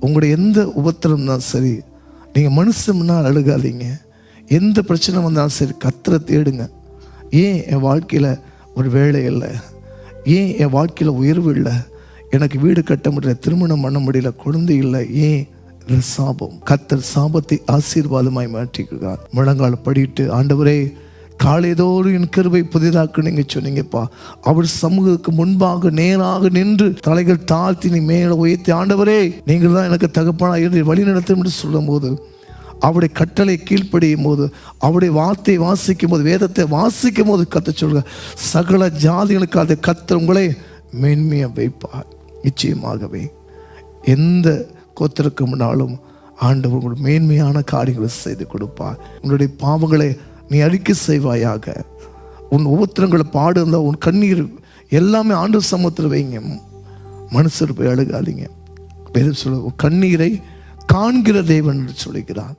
உங்களுடைய எந்த உபத்திரம் தான் சரி, நீங்கள் மனுஷன் முன்னால் அழுகாதீங்க. எந்த பிரச்சனை வந்தாலும் சரி, கர்த்தரை தேடுங்க. ஏன் என் வாழ்க்கையில் ஒரு வேலை இல்லை, ஏன் என் வாழ்க்கையில் உயர்வு இல்லை, எனக்கு வீடு கட்ட முடியல, திருமணம் பண்ண முடியல, குழந்தை இல்லை, ஏன் இது சாபம்? கர்த்தர் சாபத்தை ஆசீர்வாதமாய் மாற்றிக்கிறார். முழங்கால் படிட்டு, ஆண்டவரே காலைதோறும் என் கிருபை புதிதாக்கு நீங்க சொன்னீங்கப்பா. அவர் சமூகத்துக்கு முன்பாக நேராக நின்று தலைகள் தாழ்த்தி நீ மேலே உயர்த்தி, ஆண்டவரே நீங்கள் தான் எனக்கு தகப்பனா இருந்து வழி நடத்தும் என்று சொல்லும் போது, அவருடைய கட்டளை கீழ்ப்படியும் போது, அவருடைய வார்த்தையை வாசிக்கும் போது, வேதத்தை வாசிக்கும் போது கர்த்தர் சொல்ற சகல ஜாதிகளுக்கு அதை கர்த்தர் உங்களை மேன்மையை வைப்பார். நிச்சயமாகவே எந்த கோத்திற்கு முன்னாலும் ஆண்டவர் உங்களுக்கு மேன்மையான காரியங்களை செய்து கொடுப்பார். உங்களுடைய பாவங்களை நீ அறிக்கை செய்வாயாக. உன் உபத்திரங்களை பாடு இருந்தால் உன் கண்ணீர் எல்லாமே ஆண்டவர் சமூகத்தில் வைங்க. மனுஷர் போய் அழுகாதீங்க. சொல்ல கண்ணீரை காண்கிற தேவன் என்று சொல்லுகிறார்.